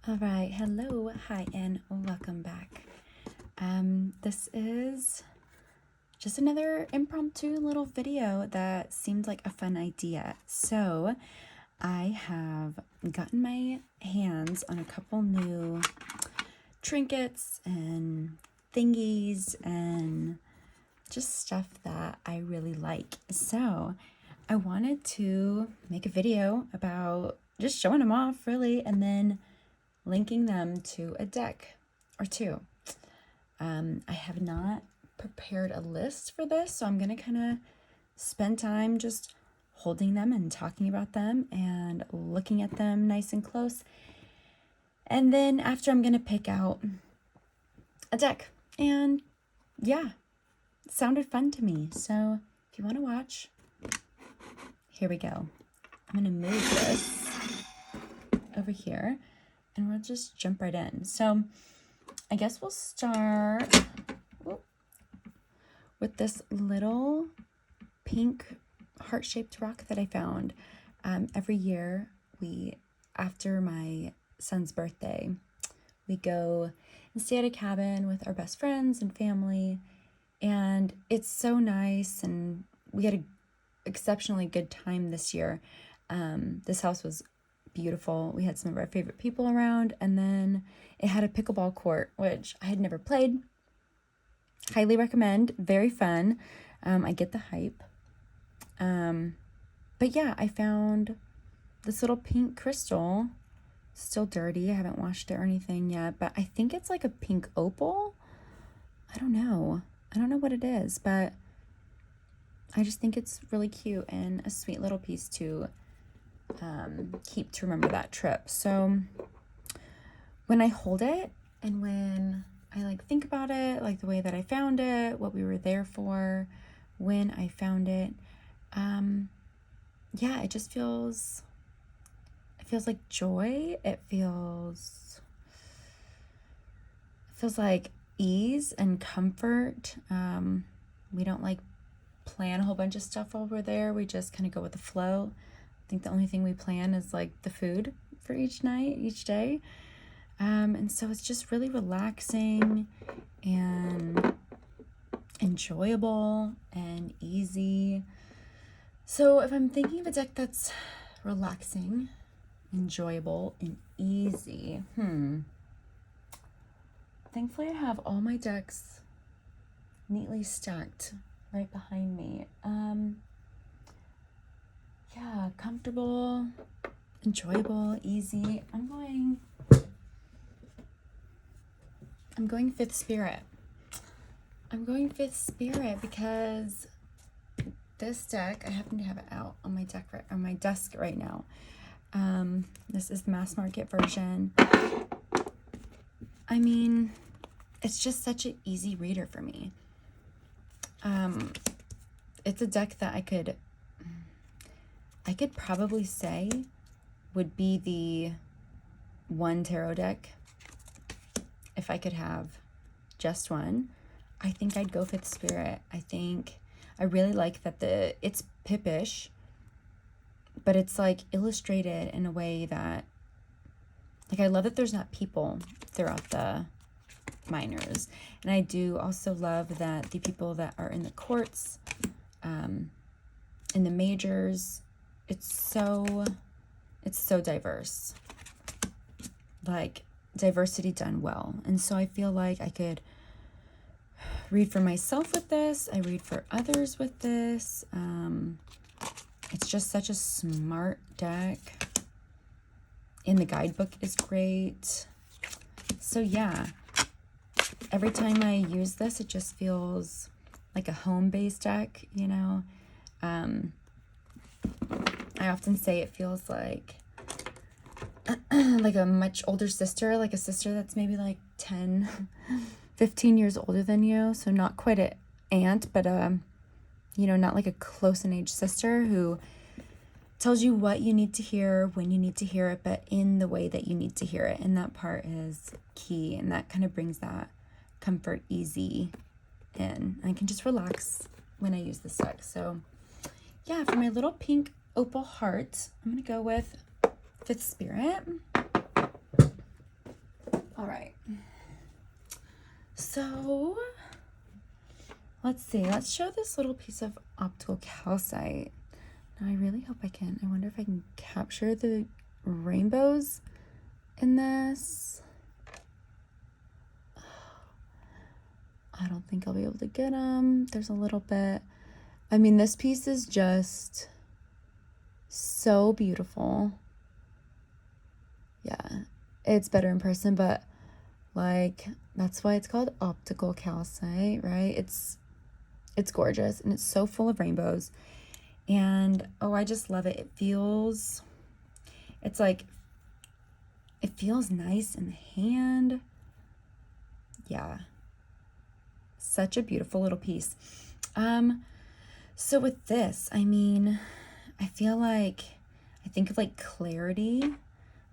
All right, hello, hi, and welcome back. This is just another impromptu little video that seemed like a fun idea. So I have gotten my hands on a couple new trinkets and thingies and just stuff that I really like. So I wanted to make a video about just showing them off, really, and then linking them to a deck or two. I have not prepared a list for this, so I'm going to kind of spend time just holding them and talking about them and looking at them nice and close. And then after, I'm going to pick out a deck. And yeah, it sounded fun to me. So if you want to watch, here we go. I'm going to move this over here and we'll just jump right in. So I guess we'll start with this little pink heart-shaped rock that I found. Every year, after my son's birthday, we go and stay at a cabin with our best friends and family, and it's so nice, and we had an exceptionally good time this year. This house was beautiful. We had some of our favorite people around, and then it had a pickleball court, which I had never played. Highly recommend. Very fun. I get the hype. But yeah, I found this little pink crystal. Still dirty. I haven't washed it or anything yet, but I think it's like a pink opal. I don't know what it is, but I just think it's really cute and a sweet little piece to keep to remember that trip. So when I hold it and when I think about it, like the way that I found it, what we were there for, when I found it, yeah, it just feels like joy. It feels like ease and comfort. We don't plan a whole bunch of stuff while we're there. We just kind of go with the flow. I think the only thing we plan is the food for each day. And so it's just really relaxing and enjoyable and easy. So if I'm thinking of a deck that's relaxing, enjoyable, and easy, thankfully I have all my decks neatly stacked right behind me. Yeah, comfortable, enjoyable, easy. I'm going Fifth Spirit. I'm going Fifth Spirit because this deck, I happen to have it out on my desk right now. This is the mass market version. I mean, it's just such an easy reader for me. It's a deck that I could probably say would be the one tarot deck. If I could have just one, I think I'd go Fifth Spirit. I really like that it's pippish, but it's illustrated in a way that, I love that there's not people throughout the minors. And I do also love that the people that are in the courts, in the majors, it's so diverse. Diversity done well. And so I feel like I could read for myself with this. I read for others with this. It's just such a smart deck. And the guidebook is great. So yeah, every time I use this, it just feels like a home-based deck, I often say it feels like a much older sister, a sister that's maybe 10, 15 years older than you. So not quite an aunt, but, not a close in age sister who tells you what you need to hear, when you need to hear it, but in the way that you need to hear it. And that part is key. And that kind of brings that comfort, easy in. And I can just relax when I use this deck. So yeah, for my little pink opal heart, I'm going to go with Fifth Spirit. So let's see. Let's show this little piece of optical calcite. Now I really hope I can. I wonder if I can capture the rainbows in this. I don't think I'll be able to get them. There's a little bit. I mean, this piece is just so beautiful. Yeah, it's better in person, but like, that's why it's called optical calcite, right? It's gorgeous, and it's so full of rainbows. And oh, I just love it. It feels nice in the hand. Yeah, such a beautiful little piece. So with this, I mean, I feel like I think of like clarity.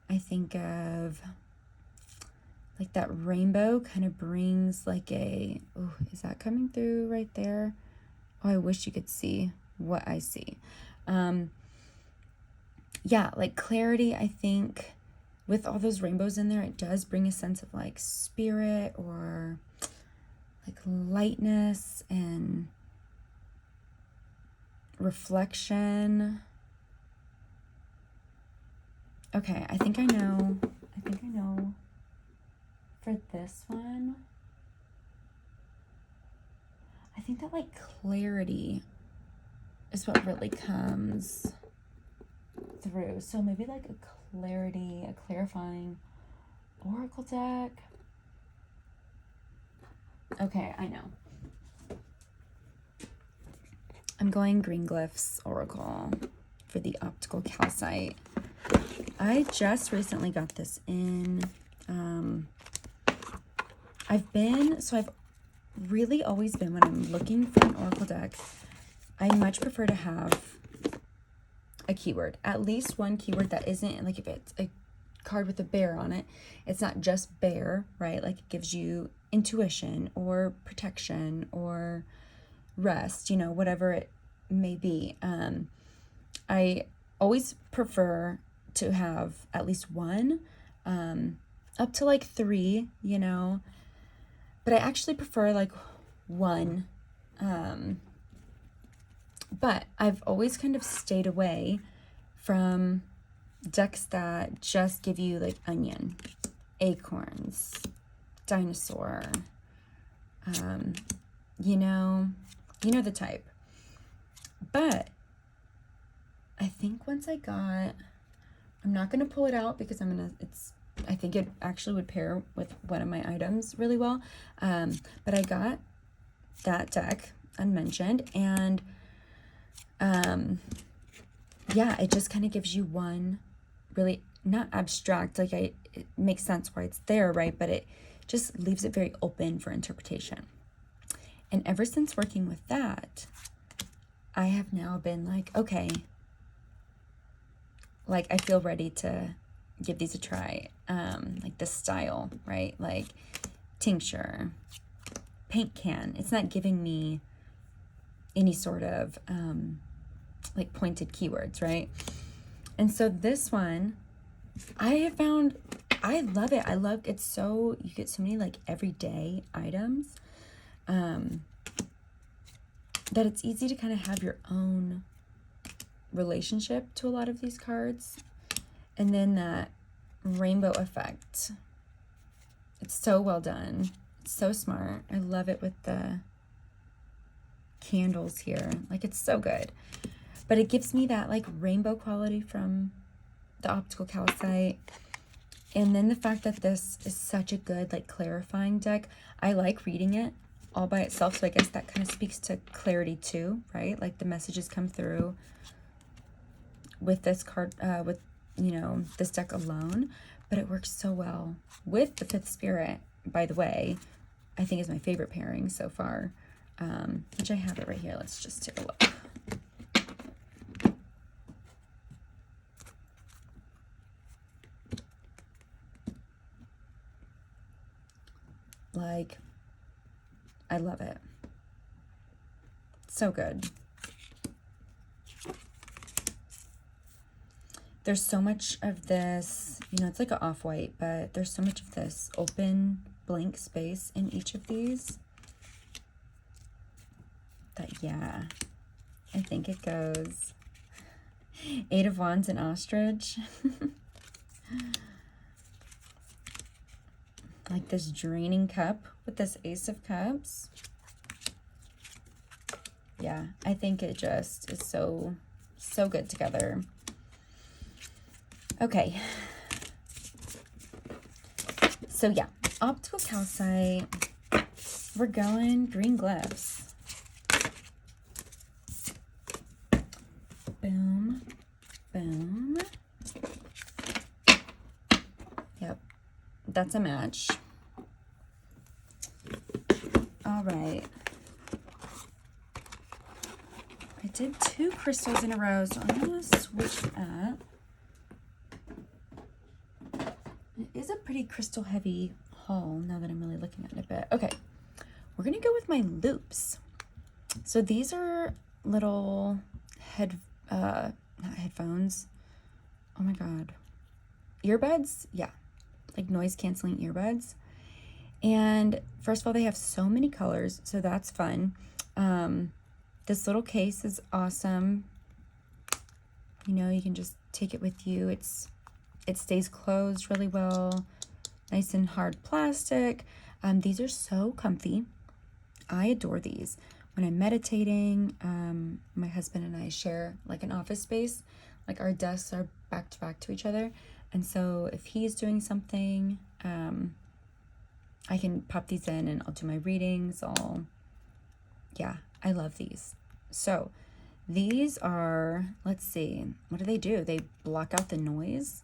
I think of like that rainbow kind of brings like a, oh, is that coming through right there? Oh, I wish you could see what I see. Yeah, like clarity, I think with all those rainbows in there, it does bring a sense of like spirit or like lightness and reflection. Okay, I think I know for this one. I think that like clarity is what really comes through. So maybe like a clarifying oracle deck. Okay, I know. I'm going Green Glyphs Oracle for the Optical Calcite. I just recently got this in. I've really always been, when I'm looking for an oracle deck, I much prefer to have a keyword, at least one keyword that isn't like, if it's a card with a bear on it, it's not just bear, right? Like it gives you intuition or protection or rest, you know, whatever it may be. I always prefer to have at least one, up to like 3, you know, but I actually prefer like one. But I've always kind of stayed away from decks that just give you like onion, acorns, dinosaur, you know the type. But I think once I got, I'm not going to pull it out because I think it actually would pair with one of my items really well. But I got that deck unmentioned, and yeah, it just kind of gives you one really, not abstract, like it makes sense why it's there, right? But it just leaves it very open for interpretation. And ever since working with that, I have now been like, okay, like I feel ready to give these a try. Like this style, right? Like tincture, paint can. It's not giving me any sort of like pointed keywords, right? And so this one, I have found, I love it. It's so, you get so many like everyday items, that it's easy to kind of have your own relationship to a lot of these cards. And then that rainbow effect, it's so well done. It's so smart. I love it with the candles here. Like, it's so good. But it gives me that like rainbow quality from the Optical Calcite. And then the fact that this is such a good like clarifying deck. I like reading it all by itself, so I guess that kind of speaks to clarity too, right? Like the messages come through with this card, with, you know, this deck alone. But it works so well with the Fifth Spirit, by the way. I think is my favorite pairing so far, which I have it right here. Let's just take a look. Like, I love it. So good. There's so much of this, you know, it's like an off-white, but there's so much of this open blank space in each of these. But yeah, I think it goes 8 of Wands and Ostrich. Like this draining cup with this Ace of Cups. Yeah, I think it just is so good together. Okay. So yeah, Optical Calcite. We're going green glyphs. Boom, boom. Yep, that's a match. All right. I did 2 crystals in a row, so I'm gonna switch up. It is a pretty crystal heavy haul now that I'm really looking at it a bit. Okay, we're gonna go with my loops. So these are little not headphones. Oh my God. Earbuds? Yeah. Like noise canceling earbuds. And first of all, they have so many colors, so that's fun. This little case is awesome. You know, you can just take it with you. It stays closed really well. Nice and hard plastic. These are so comfy. I adore these. When I'm meditating, my husband and I share like an office space. Like our desks are back to back to each other. And so if he's doing something, I can pop these in and I'll do my readings. Yeah, I love these. So these are, let's see, what do? They block out the noise.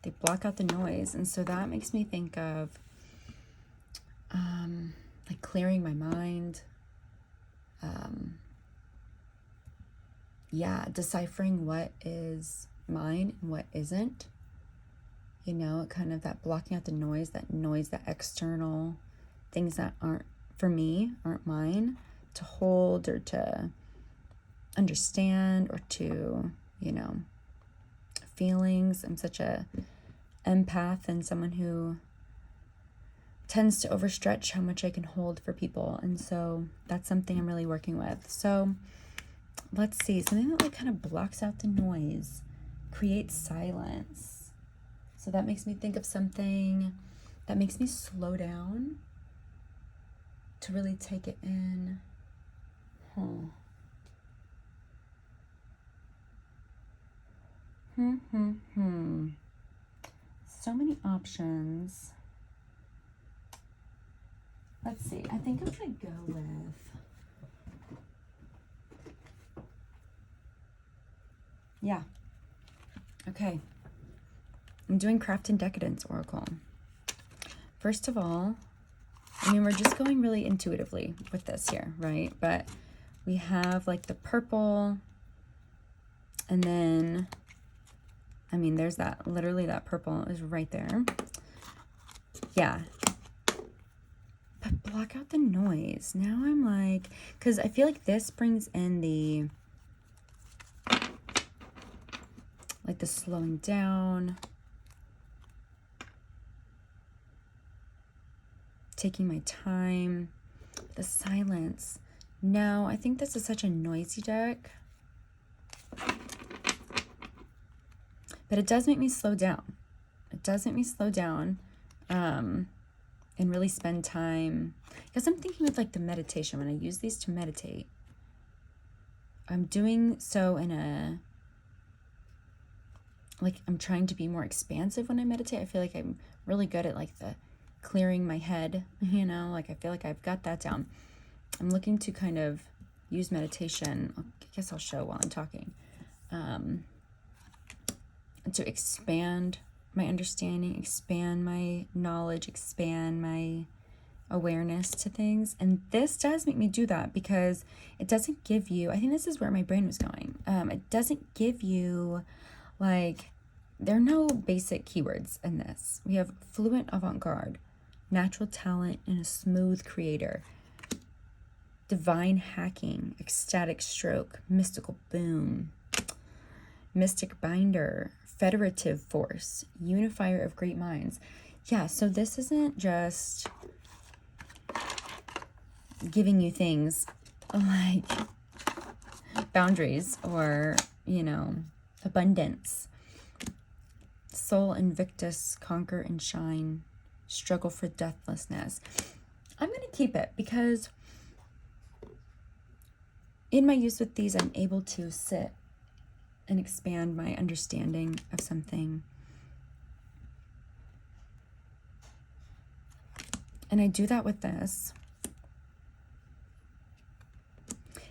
They block out the noise. And so that makes me think of like clearing my mind. Yeah, deciphering what is mine and what isn't. You know, kind of that blocking out the noise, that external things that aren't for me, aren't mine to hold or to understand or to, you know, feelings. I'm such a empath and someone who tends to overstretch how much I can hold for people. And so that's something I'm really working with. So let's see, something that like kind of blocks out the noise, creates silence. So that makes me think of something that makes me slow down to really take it in. So many options. Let's see, I think I'm gonna go with okay. I'm doing Craft and Decadence Oracle. First of all, I mean, we're just going really intuitively with this here, right? But we have like the purple, and then, I mean, there's that, literally that purple is right there. Yeah. But block out the noise. Now I'm like, because I feel like this brings in the, like the slowing down, taking my time, the silence. No, I think this is such a noisy deck. But it does make me slow down. It does make me slow down and really spend time. Because I'm thinking with like the meditation, when I use these to meditate, I'm doing so in a, like I'm trying to be more expansive when I meditate. I feel like I'm really good at like the clearing my head, you know, like I feel like I've got that down. I'm looking to kind of use meditation. I guess I'll show while I'm talking. To expand my understanding, expand my knowledge, expand my awareness to things. And this does make me do that because it doesn't give you, I think this is where my brain was going. It doesn't give you like, there are no basic keywords in this. We have fluent avant-garde, natural talent, and a smooth creator, divine hacking, ecstatic stroke, mystical boom, mystic binder, federative force, unifier of great minds. yeah, so this isn't just giving you things like boundaries or, you know, abundance. Soul Invictus, conquer and shine, struggle for deathlessness. I'm going to keep it because in my use with these, I'm able to sit and expand my understanding of something. And I do that with this.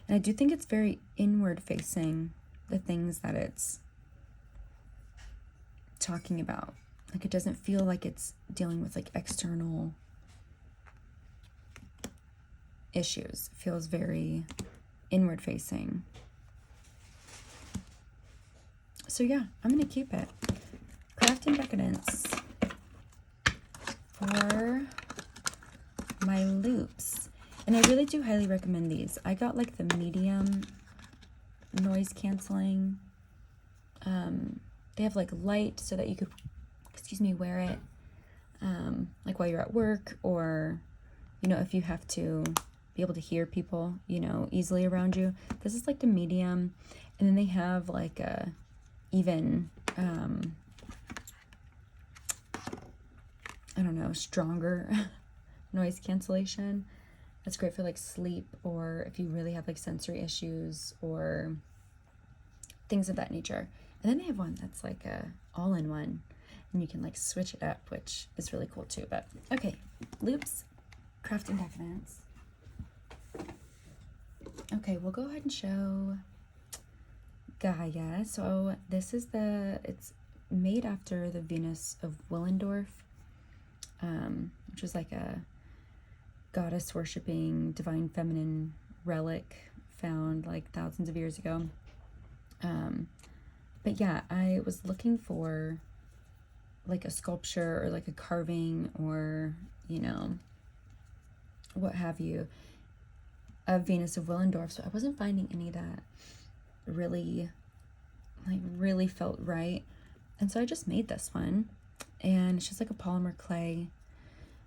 And I do think it's very inward facing, the things that it's talking about. Like, it doesn't feel like it's dealing with like external issues. It feels very inward facing. So yeah, I'm going to keep it. Craft and Decadence for my loops. And I really do highly recommend these. I got like the medium noise canceling. They have like light so that you could, wear it like while you're at work, or, you know, if you have to be able to hear people, you know, easily around you. This is like the medium. And then they have like a even, I don't know, stronger noise cancellation. That's great for like sleep, or if you really have like sensory issues or things of that nature. And then they have one that's like a all-in-one, and you can like switch it up, which is really cool too. But okay, loops, craft and decadence. Okay, we'll go ahead and show Gaia. So this is it's made after the Venus of Willendorf, which was like a goddess worshipping divine feminine relic found like thousands of years ago. But yeah, I was looking for like a sculpture or like a carving or, you know, what have you, of Venus of Willendorf. So I wasn't finding any that really felt right. And so I just made this one, and it's just like a polymer clay,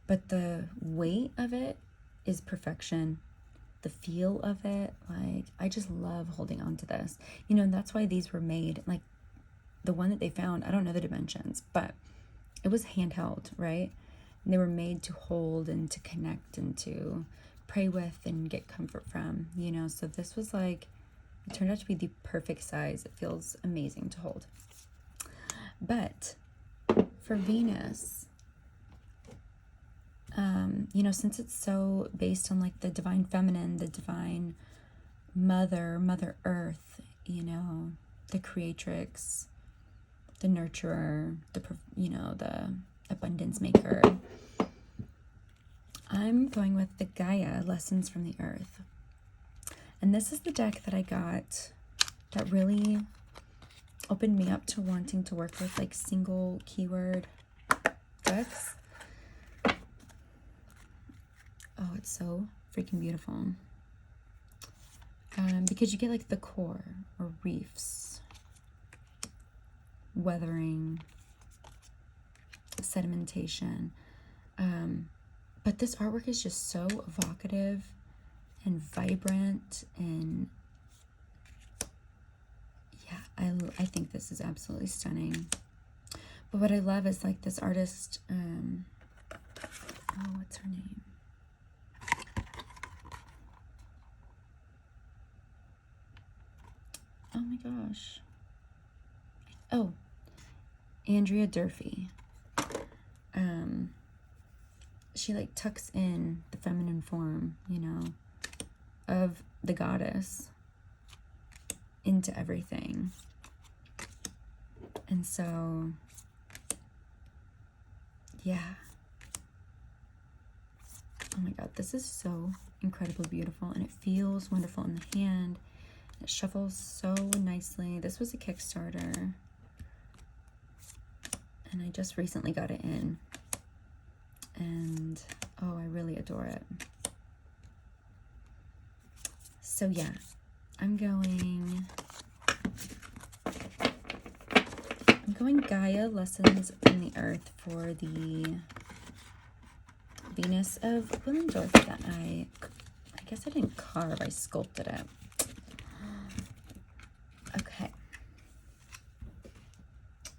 but the weight of it is perfection. The feel of it, like, I just love holding on to this, you know. And that's why these were made, like the one that they found, I don't know the dimensions, but it was handheld, right? And they were made to hold and to connect and to pray with and get comfort from, you know. So this was like, it turned out to be the perfect size. It feels amazing to hold. But for Venus, you know, since it's so based on like the divine feminine, the divine mother earth, you know, the creatrix, the nurturer, the abundance maker, I'm going with the Gaia Lessons from the Earth. And this is the deck that I got that really opened me up to wanting to work with like single keyword decks. Oh, it's so freaking beautiful. Because you get like the core or reefs, weathering, sedimentation. But this artwork is just so evocative and vibrant, and yeah, I think this is absolutely stunning. But what I love is like this artist, oh, what's her name? Oh my gosh. Oh, Andrea Durfee. She like tucks in the feminine form, you know, of the goddess into everything. And so, yeah. Oh my God, this is so incredibly beautiful, and it feels wonderful in the hand. It shuffles so nicely. This was a Kickstarter, and I just recently got it in. And oh, I really adore it. So yeah, I'm going going Gaia Lessons from the Earth for the Venus of Willendorf that I guess I didn't carve, I sculpted it. Okay.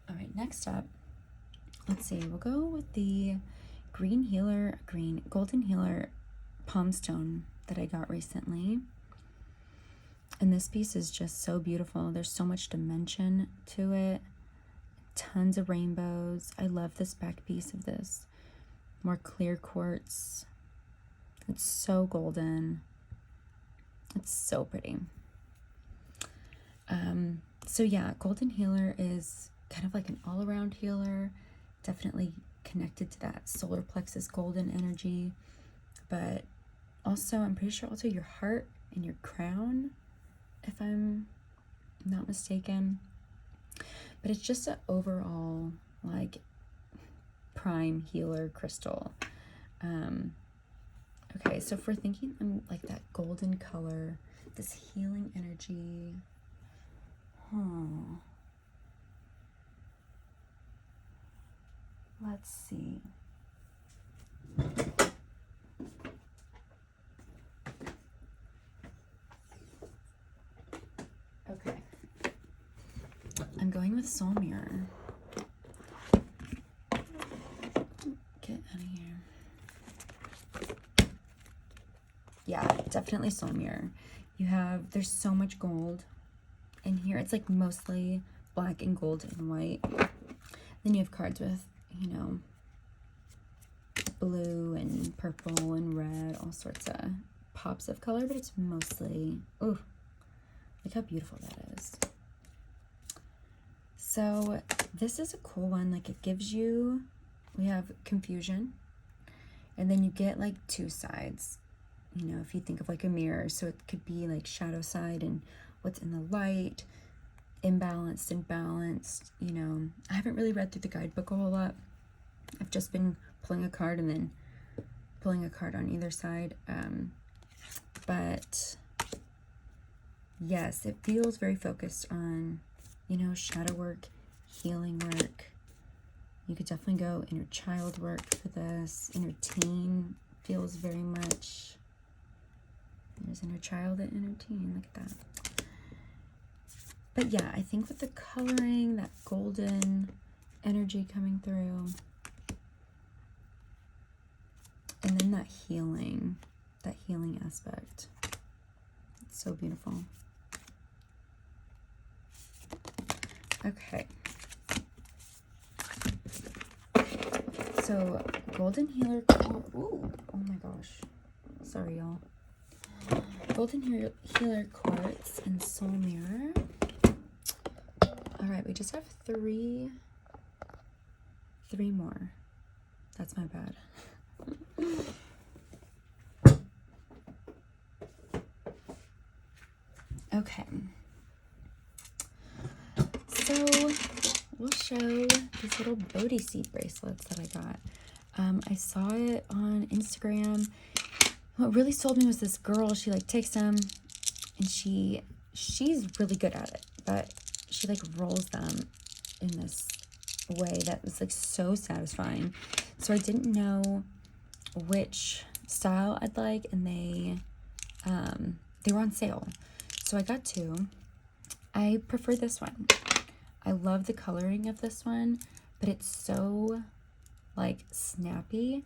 All right, next up, let's see, we'll go with the Golden Healer Palm Stone that I got recently. And this piece is just so beautiful. There's so much dimension to it. Tons of rainbows. I love this back piece of this. More clear quartz. It's so golden. It's so pretty. So yeah, Golden Healer is kind of like an all-around healer. Definitely connected to that solar plexus golden energy. But also, I'm pretty sure also your heart and your crown, if I'm not mistaken. But it's just an overall like prime healer crystal. Okay, so if we're thinking like that golden color, this healing energy, let's see. Okay. I'm going with Soul Mirror. Get out of here. Yeah, definitely Soul Mirror. There's so much gold in here. It's like mostly black and gold and white. Then you have cards with, you know, blue and purple and red, all sorts of pops of color, but it's mostly, ooh, look how beautiful that is. So this is a cool one. Like it gives you, we have confusion, and then you get like two sides. You know, if you think of like a mirror, so it could be like shadow side and what's in the light, imbalanced and balanced. You know, I haven't really read through the guidebook a whole lot. I've just been pulling a card and then pulling a card on either side. But yes, it feels very focused on, you know, shadow work, healing work. You could definitely go inner child work for this. Inner teen feels very much. There's inner child and inner teen. Look at that. But yeah, I think with the coloring, that golden energy coming through, and then that healing aspect. It's so beautiful. Okay. So, Golden Healer, ooh, oh my gosh. Sorry, y'all. Golden Healer Quartz and Soul Mirror. All right, we just have three more. That's my bad. Okay. So we'll show these little Bodhi seed bracelets that I got. I saw it on Instagram. What really sold me was this girl. She like takes them and she's really good at it, but she like rolls them in this way that was like so satisfying. So I didn't know which style I'd like, and they were on sale. So I got two. I prefer this one. I love the coloring of this one, but it's so like snappy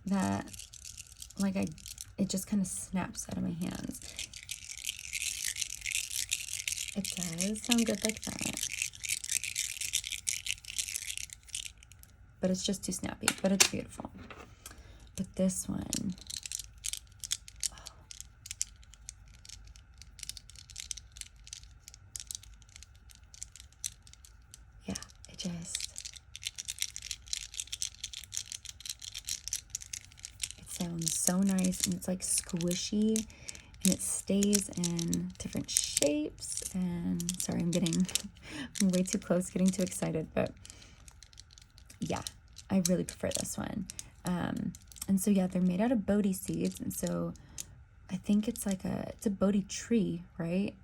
that like it just kind of snaps out of my hands. It does sound good like that, but it's just too snappy, but it's beautiful. But this one, yeah, it sounds so nice, and it's like squishy, and it stays in different shapes. And sorry, I'm way too close, getting too excited, but yeah, I really prefer this one. And so yeah, they're made out of Bodhi seeds, and so I think it's like it's a Bodhi tree, right?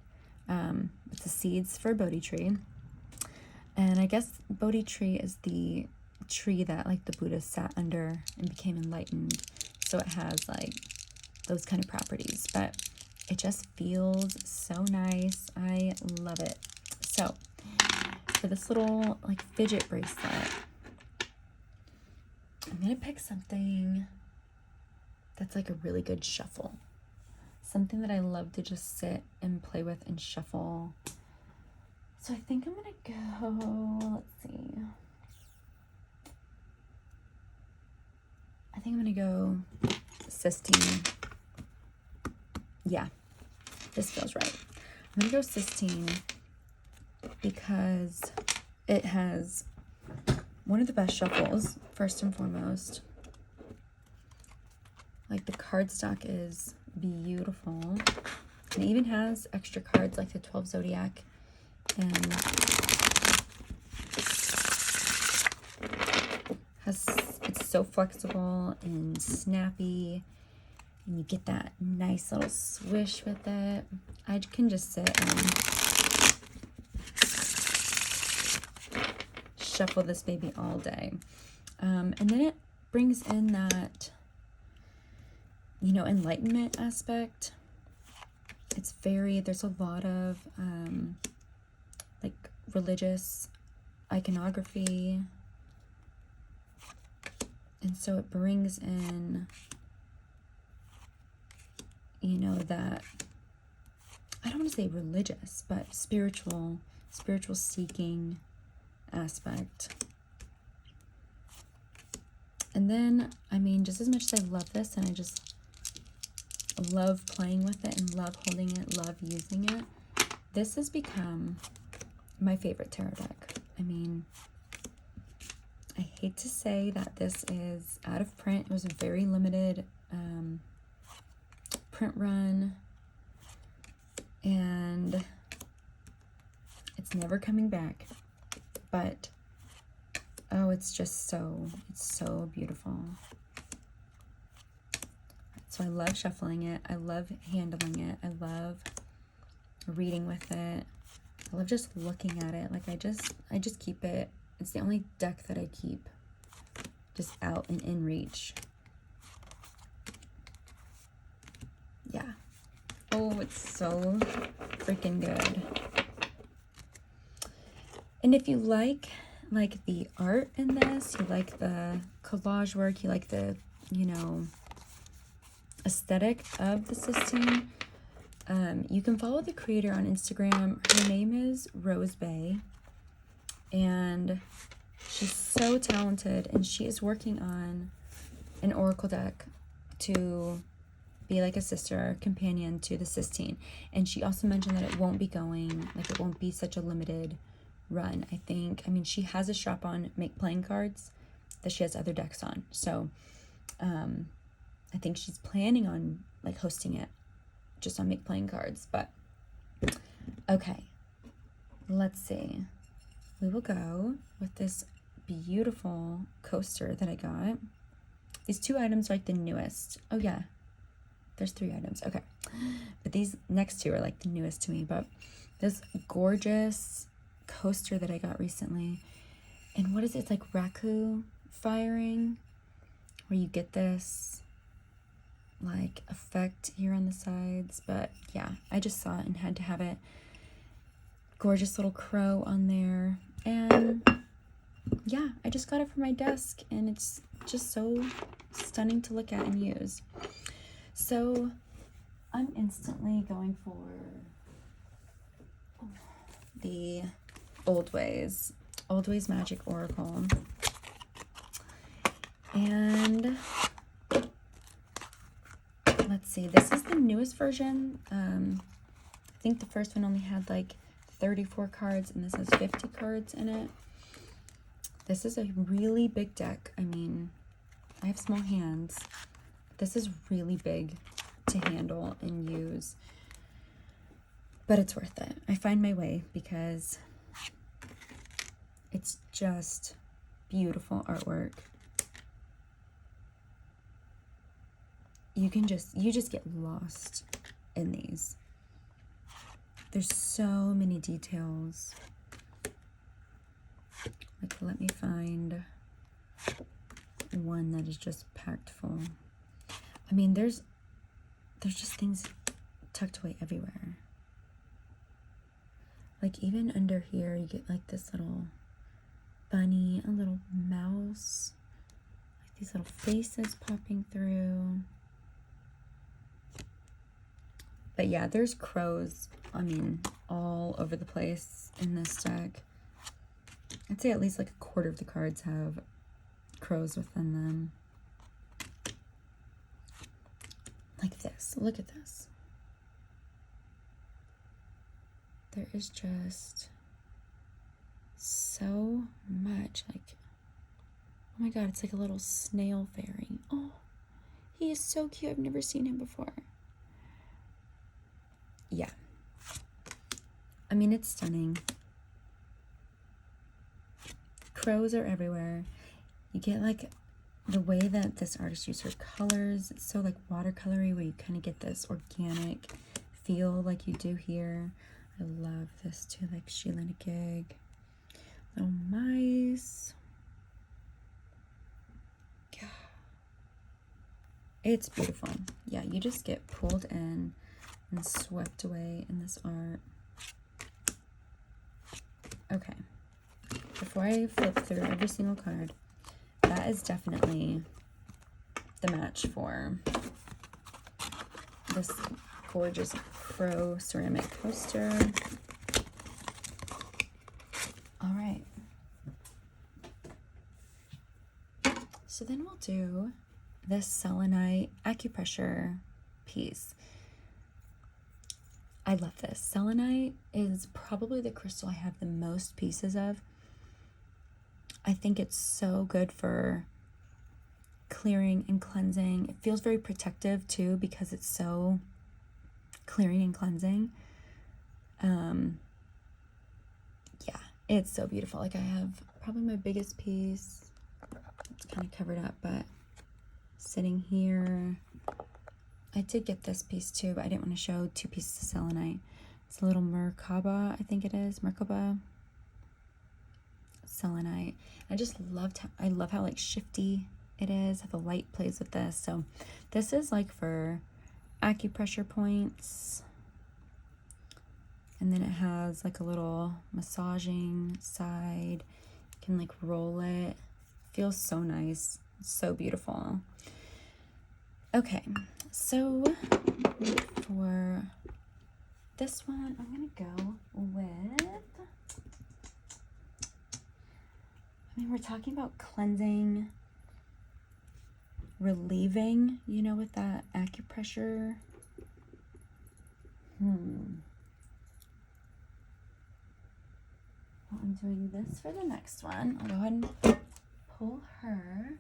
It's the seeds for a Bodhi tree. And I guess Bodhi tree is the tree that like the Buddha sat under and became enlightened. So it has like those kind of properties, but it just feels so nice. I love it. So for this little like fidget bracelet, I'm gonna pick something that's like a really good shuffle. Something that I love to just sit and play with and shuffle. So I think I'm gonna go, let's see. I think I'm gonna go Sistine. Yeah, this feels right. I'm gonna go Sistine because it has one of the best shuffles, first and foremost. Like the cardstock is beautiful. And it even has extra cards like the 12 Zodiac. And it's so flexible and snappy. And you get that nice little swish with it. I can just sit and shuffle this baby all day. And then it brings in that, you know, enlightenment aspect. It's there's a lot of like religious iconography. And so it brings in, you know, that, I don't want to say religious, but spiritual seeking aspect. And then, I mean, just as much as I love this and I just love playing with it and love holding it, love using it, this has become my favorite tarot deck. I mean, I hate to say that this is out of print. It was a very limited print run, and it's never coming back. But oh, it's so beautiful. So I love shuffling it. I love handling it. I love reading with it. I love just looking at it. Like I just keep it. It's the only deck that I keep just out and in reach. Yeah. Oh, it's so freaking good. And if you like the art in this, you like the collage work, you like the, you know, aesthetic of the Sistine, you can follow the creator on Instagram. Her name is Rose Bay, and she's so talented, and she is working on an oracle deck to be like a sister companion to the Sistine. And she also mentioned that it won't be such a limited run. I mean, she has a shop on Make Playing Cards that she has other decks on. So I think she's planning on like hosting it just on Make Playing Cards. But okay, let's see. We will go with this beautiful coaster that I got. These two items are like the newest. Oh yeah, there's 3 items. Okay, but these next 2 are like the newest to me. But this gorgeous coaster that I got recently, and what is it? It's like raku firing, where you get this like effect here on the sides. But yeah, I just saw it and had to have it. Gorgeous little crow on there. And yeah, I just got it for my desk, and it's just so stunning to look at and use. So I'm instantly going for the Old Ways Magic Oracle. And let's see, this is the newest version. I think the first one only had like 34 cards, and this has 50 cards in it. This is a really big deck. I mean, I have small hands. This is really big to handle and use, but it's worth it. I find my way because it's just beautiful artwork. You just get lost in these. There's so many details. Like, let me find one that is just packed full. I mean, there's just things tucked away everywhere. Like, even under here, you get like this little bunny, a little mouse, like these little faces popping through. But yeah, there's crows, I mean, all over the place in this deck. I'd say at least like a quarter of the cards have crows within them. Like this, look at this. There is just so much, like, oh my god, it's like a little snail fairy. Oh, he is so cute. I've never seen him before. Yeah. I mean, it's stunning. Crows are everywhere. You get like the way that this artist used her colors. It's so like watercolory, where you kind of get this organic feel like you do here. I love this too, like Sheila and a Gig. Little mice. Yeah. It's beautiful. Yeah, you just get pulled in and swept away in this art. Okay. Before I flip through every single card, that is definitely the match for this gorgeous crow ceramic coaster. All right. So then we'll do this selenite acupressure piece. I love this. Selenite is probably the crystal I have the most pieces of. I think it's so good for clearing and cleansing. It feels very protective too, because it's so clearing and cleansing. Yeah, it's so beautiful. Like, I have probably my biggest piece. It's kind of covered up, but sitting here. I did get this piece too, but I didn't want to show two pieces of selenite. It's a little Merkaba, I think it is. Merkaba selenite. I just loved how, I love how like shifty it is, how the light plays with this. So this is like for acupressure points. And then it has like a little massaging side. You can like roll it. Feels so nice. It's so beautiful. Okay, so for this one, I'm gonna go with, I mean, we're talking about cleansing, relieving, you know, with that acupressure. Well, I'm doing this for the next one. I'll go ahead and pull her.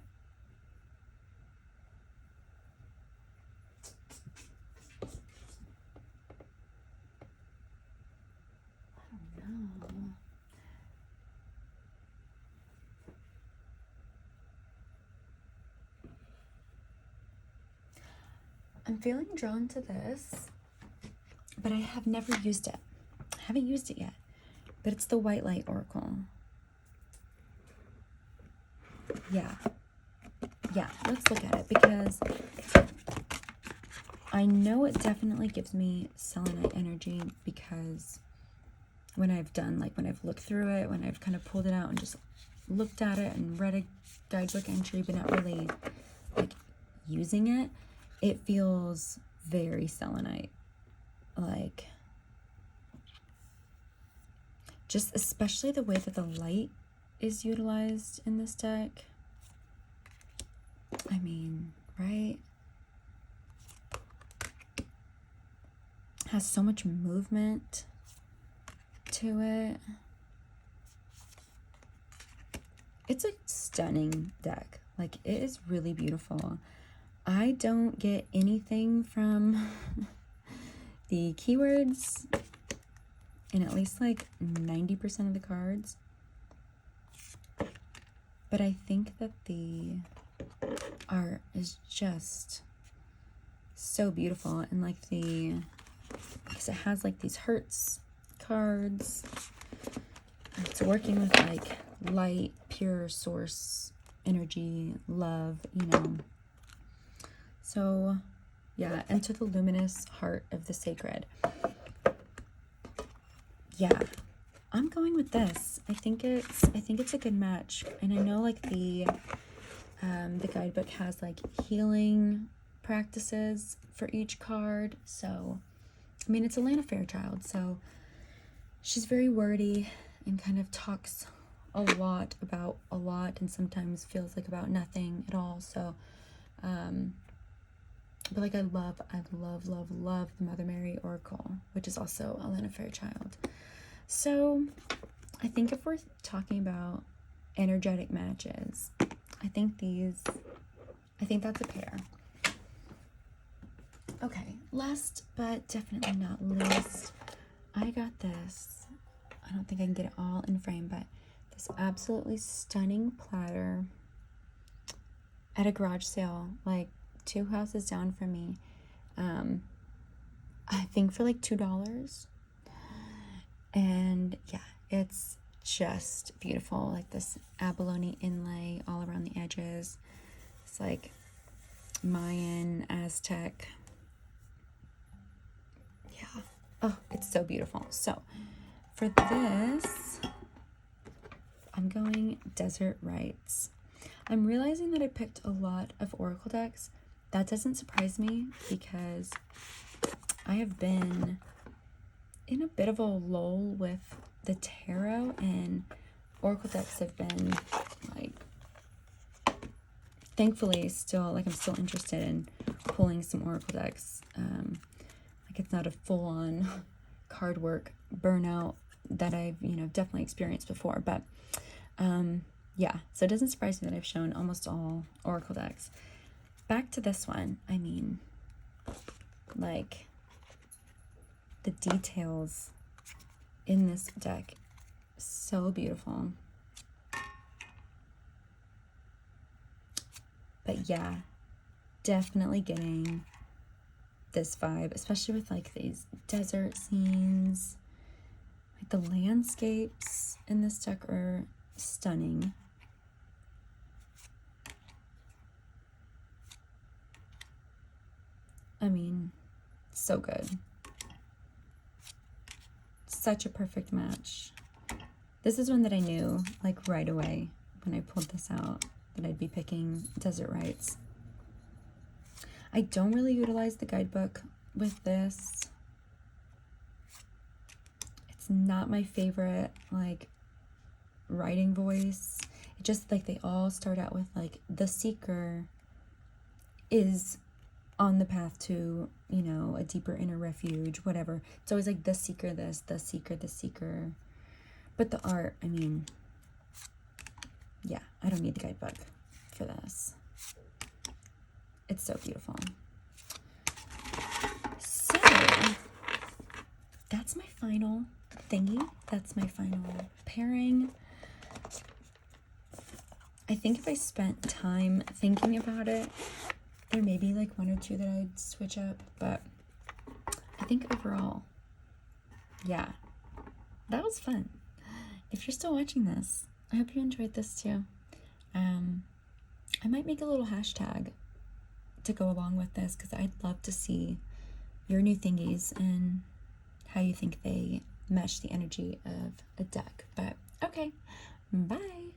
I'm feeling drawn to this, but I have never used it. I haven't used it yet, but it's the White Light Oracle. Yeah, let's look at it, because I know it definitely gives me selenite energy, because when I've done, like when I've looked through it, when I've kind of pulled it out and just looked at it and read a guidebook entry, but not really like using it, it feels very selenite. Like, just especially the way that the light is utilized in this deck. I mean, right? Has so much movement to it. It's a stunning deck. Like, it is really beautiful. I don't get anything from the keywords in at least like 90% of the cards. But I think that the art is just so beautiful. And like because it has like these Hertz cards. It's working with like light, pure source energy, love, you know. So yeah, enter the luminous heart of the sacred. Yeah, I'm going with this. I think it's a good match. And I know like the guidebook has like healing practices for each card. So I mean, it's Atlanta Fairchild, so she's very wordy and kind of talks a lot about a lot, and sometimes feels like about nothing at all. So but like I love the Mother Mary Oracle, which is also Atlanta Fairchild. So I think if we're talking about energetic matches, I think that's a pair. Okay, last but definitely not least, I got this. I don't think I can get it all in frame, but this absolutely stunning platter at a garage sale, like 2 houses down from me. I think for like $2. And yeah, it's just beautiful. Like this abalone inlay all around the edges. It's like Mayan, Aztec. Yeah. Oh, it's so beautiful. So for this, I'm going Desert Rites. I'm realizing that I picked a lot of Oracle decks. That doesn't surprise me because I have been in a bit of a lull with the tarot, and Oracle decks have been like, thankfully still, like I'm still interested in pulling some Oracle decks. Like it's not a full-on card work burnout that I've, you know, definitely experienced before, but yeah, so it doesn't surprise me that I've shown almost all Oracle decks. Back to this one, I mean, like the details in this deck, so beautiful. But yeah, definitely getting this vibe, especially with like these desert scenes. Like the landscapes in this deck are stunning. I mean, so good. Such a perfect match. This is one that I knew like right away when I pulled this out that I'd be picking Desert Rites. I don't really utilize the guidebook with this. It's not my favorite like writing voice. It just like they all start out with like the seeker is on the path to, you know, a deeper inner refuge, whatever. It's always like the seeker this, the seeker, the seeker. But the art, I mean, yeah, I don't need the guidebook for this. It's so beautiful. So that's my final thingy. That's my final pairing. I think if I spent time thinking about it, there may be like 1 or 2 that I'd switch up, but I think overall, yeah, that was fun. If you're still watching this, I hope you enjoyed this too. I might make a little hashtag to go along with this because I'd love to see your new thingies and how you think they mesh the energy of a deck. But okay, bye.